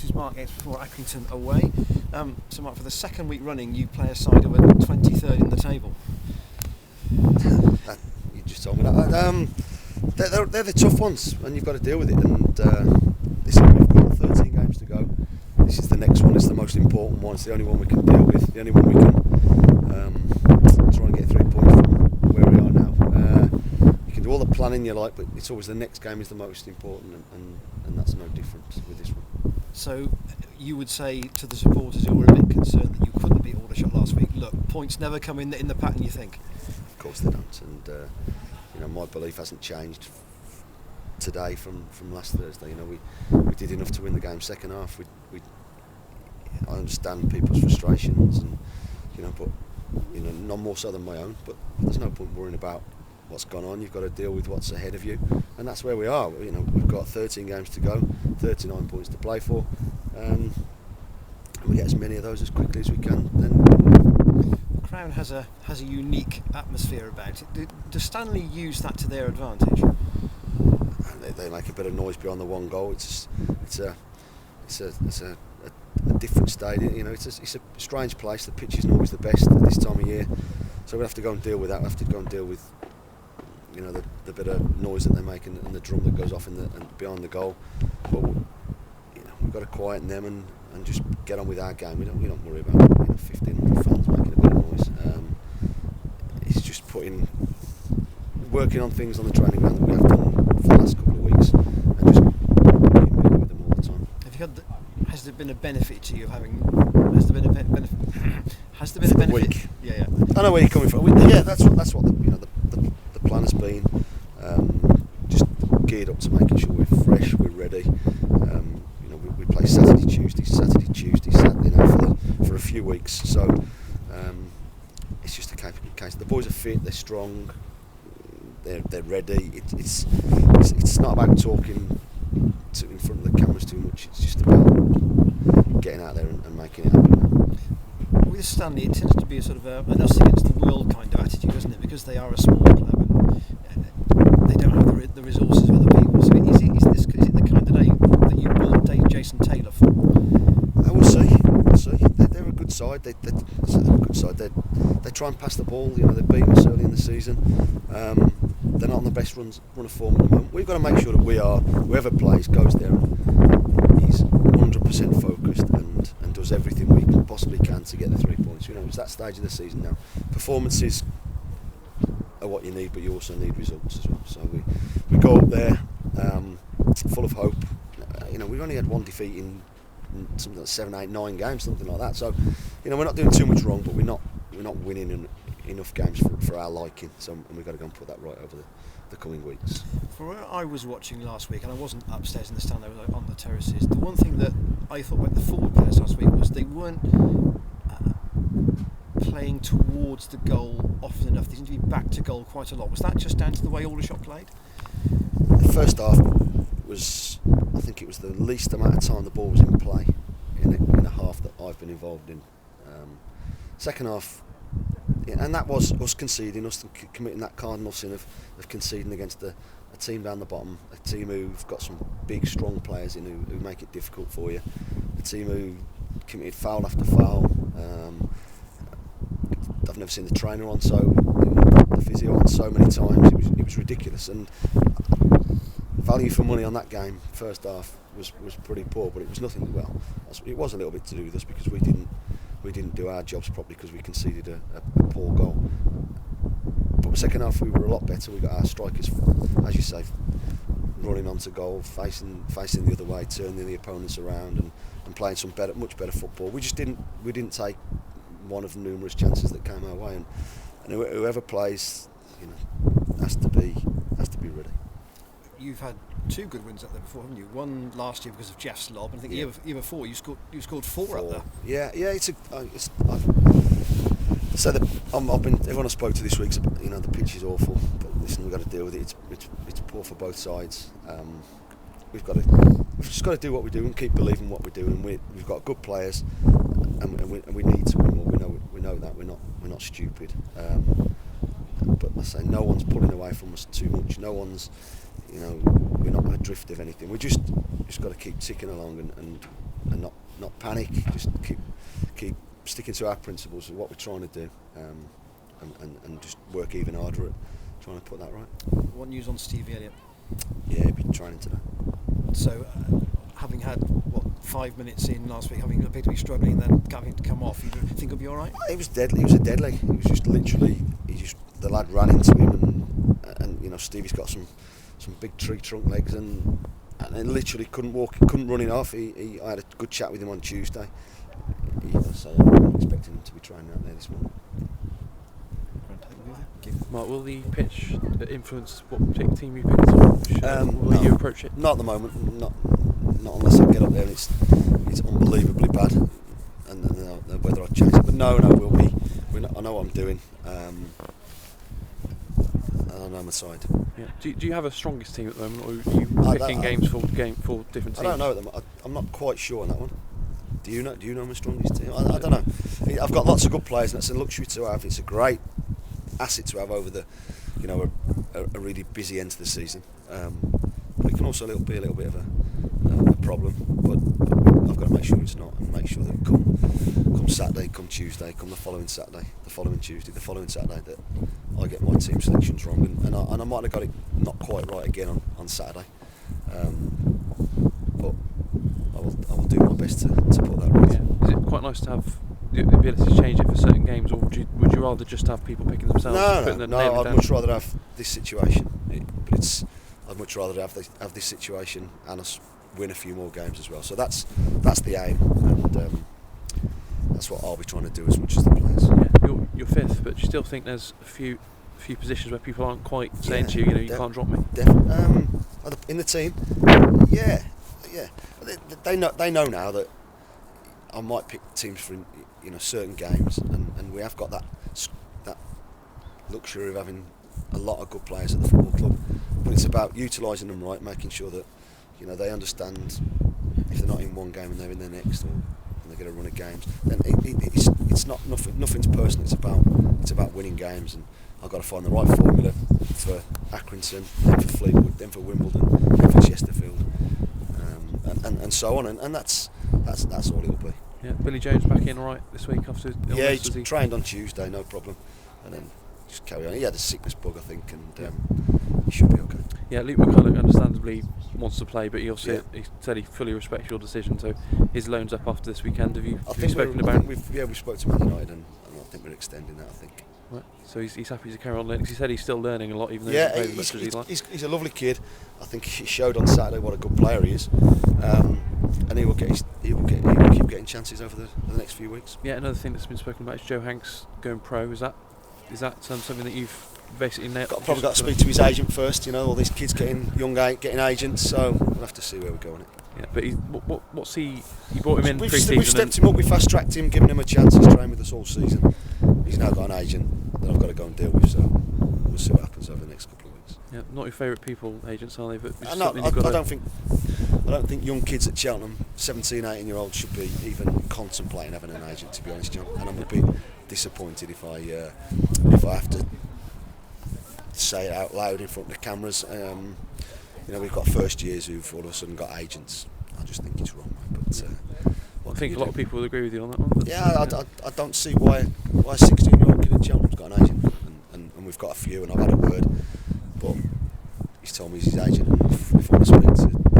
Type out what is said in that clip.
This is Mark Yates before Accrington away. So Mark, for the second week running, you play a side who are 23rd in the table. You just told me that. They're the tough ones, and you've got to deal with it. And listen, we've got 13 games to go. This is the next one. It's the most important one. It's the only one we can deal with. The only one we can try and get 3 points from where we are now. You can do all the planning you like, but it's always the next game is the most important, and that's no different with this one. So you would say to the supporters who were a bit concerned that you couldn't beat Aldershot last week, look, points never come in the pattern, you think? Of course they don't, and my belief hasn't changed today from last Thursday. We did enough to win the game. Second half, I understand people's frustrations, and but none more so than my own. But there's no point worrying about what's gone on. You've got to deal with what's ahead of you, and that's where we are. We've got 13 games to go, 39 points to play for, and we get as many of those as quickly as we can. Then Crown has a unique atmosphere about it. Does Stanley use that to their advantage? They make a bit of noise beyond the one goal. It's a different stadium. It's a strange place. The pitch isn't always the best at this time of year, so we have to go and deal with that. We have to go and deal with the bit of noise that they make and the drum that goes off and behind the goal. But we've got to quieten them and just get on with our game. We don't worry about 1,500 fans making a bit of noise. It's just working on things on the training ground that we have done for the last couple of weeks, and just being with them all the time. Has there been a benefit to you of having? Has there been a benefit? Has there been a benefit? Week. Yeah. I know where you're coming from. That's what the plan has been. Just geared up to making sure we're fresh, we're ready. We play Saturday, Tuesday, for a few weeks. So it's just a case. The boys are fit, they're strong, they're ready. It's not about talking in front of the cameras too much. It's just about getting out there and making it happen. With Stanley, it tends to be a sort of an us against the world kind of attitude, doesn't it? Because they are a small club and they don't have the resources of other people. So is it the kind of day that you bought Jason Taylor for? We'll see. They're a good side. They're a good side. They try and pass the ball. They beat us early in the season. They're not on the best run of form at the moment. We've got to make sure that whoever plays goes there and he's 100% focused and does everything we possibly can to get the 3 points. It's that stage of the season now. Performances are what you need, but you also need results as well. So we go up there full of hope. We've only had one defeat in something like 7, 8, 9 games, something like that. So we're not doing too much wrong, but we're not winning enough games for our liking. So we've got to go and put that right over the coming weeks. For where I was watching last week, and I wasn't upstairs in the stand, I was on the terraces, the one thing that I thought about the forward players last week was they weren't playing towards the goal often enough. They seemed to be back to goal quite a lot. Was that just down to the way Aldershot played? The first half was, I think it was the least amount of time the ball was in play in a half that I've been involved in. Second half, and that was us conceding, us committing that cardinal sin of conceding against a team down the bottom, a team who've got some big, strong players in who make it difficult for you, a team who committed foul after foul. I've never seen the trainer on the physio on so many times. It was ridiculous, and value for money on that game first half was pretty poor, but it was nothing. It was a little bit to do with us because we didn't do our jobs properly because we conceded a poor goal. But the second half we were a lot better. We got our strikers, as you say, running onto goal, facing the other way, turning the opponents around and playing some much better football. We didn't take one of the numerous chances that came our way, and whoever plays, has to be ready. You've had 2 good wins up there before, haven't you? One last year because of Jeff's lob, and I think year before you scored 4 up there. Yeah. Everyone I spoke to this week, the pitch is awful, but listen, we've got to deal with it. It's poor for both sides. We've just got to do what we do and keep believing what we're doing. We've got good players, and we need to win more. We know that we're not stupid. But I say no one's pulling away from us too much. No one's, we're not adrift of anything. We just got to keep ticking along and and not panic. Just keep sticking to our principles of what we're trying to do, and just work even harder at trying to put that right. What news on Stevie Elliott? Yeah, he'll be training today. So, having had 5 minutes in last week, having appeared to be struggling, then having to come off, you think he'll be all right? He was deadly. He was a deadly. He was just literally. The lad ran into him, and you know Stevie's got some big tree trunk legs, and literally couldn't walk, couldn't run it off. I had a good chat with him on Tuesday. So I'm expecting him to be training out there this morning. Mark, will the pitch influence what particular team you pick to watch? Will you approach it? Not at the moment. Not unless I get up there and it's unbelievably bad, and whether I change it. But no, we'll be. I know what I'm doing. And I know my side. Yeah. Do you have a strongest team at the moment, or are you picking games for different teams? I don't know them. I'm not quite sure on that one. Do you know my strongest team? I don't know. I've got lots of good players, and it's a luxury to have. It's a great asset to have over the, a really busy end to the season. But it can also be a little bit of a problem. But I've got to make sure it's not, and make sure that come Saturday, come Tuesday, come the following Saturday, the following Tuesday, the following Saturday, that I get my team selections wrong, and I might have got it not quite right again on Saturday. But I will do my best to put that right. Yeah. Is it quite nice to have the ability to change it for certain games, or would you rather just have people picking themselves? No. I'd much rather have this situation. I'd much rather have this situation and us win a few more games as well. So that's the aim, and that's what I'll be trying to do as much as the players. Yeah, you're fifth, but do you still think there's a few positions where people aren't quite saying to you, you can't drop me? In the team, yeah. They know now that I might pick teams for certain games, and we have got that luxury of having a lot of good players at the football club. But it's about utilising them right, making sure that they understand if they're not in one game and they're in the next, or they get a run of games. Then it's not nothing's personal. It's about winning games, and I've got to find the right formula for Accrington, then for Fleetwood, then for Wimbledon, then for Chesterfield, and so on. And that's all it'll be. Yeah, Billy Jones back in all right this week after illness? Yeah, he trained on Tuesday, no problem, and then just carry on. He had a sickness bug, I think, and he should be okay. Yeah, Luke McCulloch understandably wants to play, but he said he fully respects your decision. So his loan's up after this weekend. Have you spoken about? We spoke to Man United, and I think we're extending that. I think. Right. So he's happy to carry on learning. Cause he said he's still learning a lot, even though he's a lovely kid. I think he showed on Saturday what a good player he is, and he will keep getting chances over the next few weeks. Yeah, another thing that's been spoken about is Joe Hanks going pro. Is that something that you've basically probably got to speak to his agent first? All these kids getting agents, so we'll have to see where we go on it. Yeah, but what's he? You brought him in pre-season. We've stepped him up. We fast-tracked him, given him a chance. He's trained with us all season. He's now got an agent that I've got to go and deal with. So we'll see what happens over the next couple of weeks. Yeah, not your favourite people, agents, are they? But I don't think young kids at Cheltenham, 17, 18-year-olds, should be even contemplating having an agent. To be honest, John, and I'm a bit disappointed if I have to say it out loud in front of the cameras. We've got first years who've all of a sudden got agents. I just think it's wrong, but I think a lot of people will agree with you on that one. Yeah, I don't see why a 16-year-old kid at Cheltenham's got an agent, and we've got a few, and I've had a word, but he's told me he's his agent, and if I want to speak to